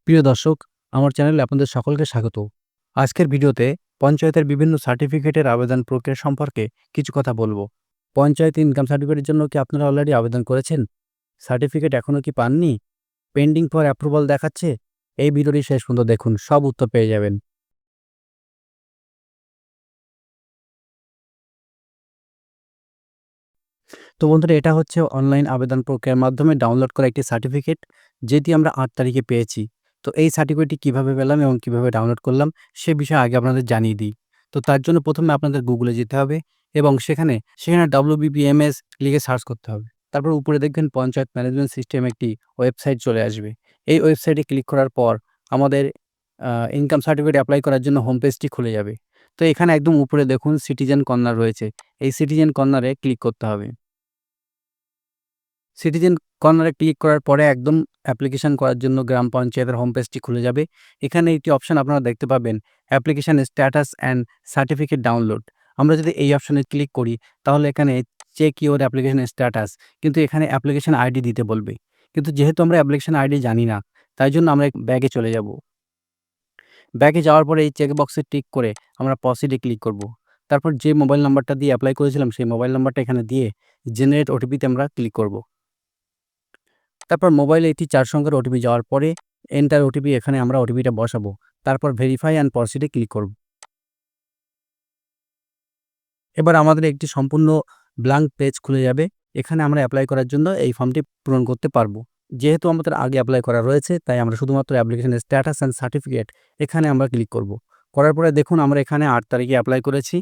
প্রিয় দর্শক, আমার চ্যানেলে আপনাদের সকলকে স্বাগত। আজকের ভিডিওতে পঞ্চায়েতের বিভিন্ন সার্টিফিকেটের আবেদন প্রক্রিয়া সম্পর্কে কিছু কথা বলবো। পঞ্চায়েত ইনকাম সার্টিফিকেটের জন্য কি আপনারা অলরেডি আবেদন করেছেন? সার্টিফিকেট এখনো কি পাননি? পেন্ডিং ফর অ্যাপ্রুভাল দেখাচ্ছে? এই ভিডিওটি শেষ পর্যন্ত দেখুন, সব উত্তর পেয়ে যাবেন। তো বন্ধুরা, এটা হচ্ছে অনলাইন আবেদন প্রক্রিয়ার মাধ্যমে ডাউনলোড করা একটি সার্টিফিকেট, যেটি আমরা ৮ তারিখে পেয়েছি। তো এই সার্টিফিকেটটি কিভাবে পেলাম এবং কিভাবে ডাউনলোড করলাম সে বিষয়ে আগে আপনাদের জানিয়ে দিই। তো তার জন্য প্রথমে আপনাদের গুগলে যেতে হবে এবং সেখানে WBPMS লিখে সার্চ করতে হবে। তারপর উপরে দেখবেন পঞ্চায়েত ম্যানেজমেন্ট সিস্টেম একটি ওয়েবসাইট চলে আসবে। এই ওয়েবসাইটে ক্লিক করার পর আমাদের ইনকাম সার্টিফিকেট এপ্লাই করার জন্য হোম পেজটি খুলে যাবে। তো এখানে একদম উপরে দেখুন সিটিজেন কর্নার রয়েছে। এই সিটিজেন কর্নারে ক্লিক করতে হবে। সিটিজেন কর্নারে ক্লিক করার পরে একদম অ্যাপ্লিকেশন করার জন্য গ্রাম পঞ্চায়েতের হোম পেজটি খুলে যাবে। এখানে একটি অপশন আপনারা দেখতে পাবেন, application status and certificate download. আমরা যদি এই অপশনে ক্লিক করি তাহলে এখানে চেক ইউর অ্যাপ্লিকেশন স্ট্যাটাস, কিন্তু এখানে অ্যাপ্লিকেশন আইডি দিতে বলবে। কিন্তু যেহেতু আমরা অ্যাপ্লিকেশন আইডি জানি না, তাই জন্য আমরা ব্যাগে চলে যাব। ব্যাগে যাওয়ার পরে এই চেক বক্সে টিক করে আমরা প্রসিডে ক্লিক করব। তারপর যে মোবাইল নাম্বারটা দিয়ে অ্যাপ্লাই করেছিলাম সেই মোবাইল নাম্বারটা এখানে দিয়ে জেনারেট ওটিপিতে আমরা ক্লিক করব। তারপর মোবাইলে একটি ৪ সংখ্যার ওটিপি যাওয়ার পরে এন্টার ওটিপি, এখানে আমরা ওটিপিটা বসাবো। তারপর ভেরিফাই অ্যান্ড প্রসিডে ক্লিক করব। এবার আমাদের একটি সম্পূর্ণ ব্ল্যাঙ্ক পেজ খুলে যাবে। এখানে আমরা এপ্লাই করার জন্য এই ফর্মটি পূরণ করতে পারবো। যেহেতু আমাদের আগে এপ্লাই করা রয়েছে, তাই আমরা শুধুমাত্র অ্যাপ্লিকেশনের স্ট্যাটাস অ্যান্ড সার্টিফিকেট এখানে আমরা ক্লিক করব। করার পরে দেখুন আমরা এখানে ৮ তারিখে এপ্লাই করেছি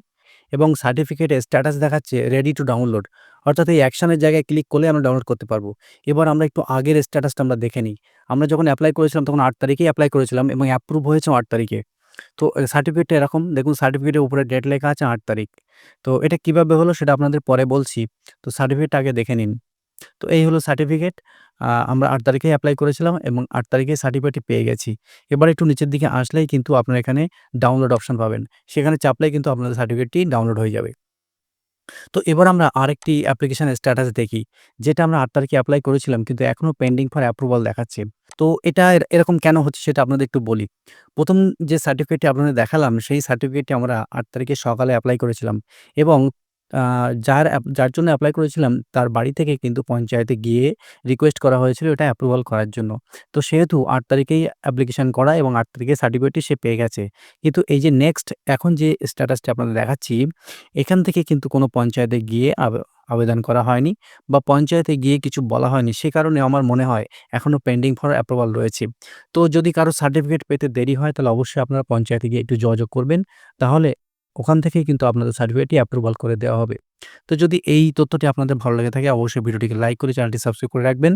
এবং সার্টিফিকেটের স্ট্যাটাস দেখাচ্ছে রেডি টু ডাউনলোড। অর্থাৎ এই অ্যাকশনের জায়গায় ক্লিক করলে আমরা ডাউনলোড করতে পারবো। এবার আমরা একটু আগের স্ট্যাটাসটা আমরা দেখে নিই। আমরা যখন এপ্লাই করেছিলাম তখন ৮ তারিখেই এপ্লাই করেছিলাম এবং অ্যাপ্রুভ হয়েছেও ৮ তারিখে। তো সার্টিফিকেটটা এরকম দেখুন, সার্টিফিকেটের উপরে ডেট লেখা আছে ৮ তারিখ। তো এটা কিভাবে হলো সেটা আপনাদের পরে বলছি। তো সার্টিফিকেটটা আগে দেখে নিন। তো এই হলো সার্টিফিকেট। আমরা ৮ তারিখেই এপ্লাই করেছিলাম এবং ৮ তারিখে সার্টিফিকেটটি পেয়ে গেছি। এবার একটু নিচের দিকে আসলেই কিন্তু আপনারা এখানে ডাউনলোড অপশন পাবেন। সেখানে চাপলেই কিন্তু আপনাদের সার্টিফিকেটটি ডাউনলোড হয়ে যাবে। তো এবার আমরা আরেকটি অ্যাপ্লিকেশন স্ট্যাটাস দেখি, যেটা আমরা ৮ তারিখে এপ্লাই করেছিলাম কিন্তু এখনো পেন্ডিং ফর অ্যাপ্রুভাল দেখাচ্ছে। তো এটা এরকম কেন হচ্ছে সেটা আপনাদের একটু বলি। ১ম যে সার্টিফিকেটটি আপনাদের দেখালাম সেই সার্টিফিকেটটি আমরা ৮ তারিখে সকালে এপ্লাই করেছিলাম এবং আ যার জন্য এপ্লাই করেছিলাম তার বাড়ি থেকে কিন্তু পঞ্চায়েতে গিয়ে রিকোয়েস্ট করা হয়েছিল এটা অ্যাপ্রুভাল করার জন্য। তো সেহেতু ৮ তারিখেই অ্যাপ্লিকেশন করা এবং ৮ তারিখে সার্টিফিকেটটি সে পেয়ে গেছে। কিন্তু এই যে নেক্সট এখন যে স্ট্যাটাসটি আপনাদের দেখাচ্ছি, এখান থেকে কিন্তু কোনো পঞ্চায়েতে গিয়ে আবেদন করা হয়নি বা পঞ্চায়েতে গিয়ে কিছু বলা হয়নি। সে কারণে আমার মনে হয় এখনো পেন্ডিং ফর অ্যাপ্রুভাল রয়েছে। তো যদি কারো সার্টিফিকেট পেতে দেরি হয় তাহলে অবশ্যই আপনারা পঞ্চায়েতে গিয়ে একটু যোগাযোগ করবেন। তাহলে ওখান থেকেই কিন্তু আপনাদের সার্টিফিকেটটি অ্যাপ্রুভাল করে দেওয়া হবে। তো যদি এই তথ্যটি আপনাদের ভালো লেগে থাকে অবশ্যই ভিডিওটিকে লাইক করে চ্যানেলটি সাবস্ক্রাইব করে রাখবেন।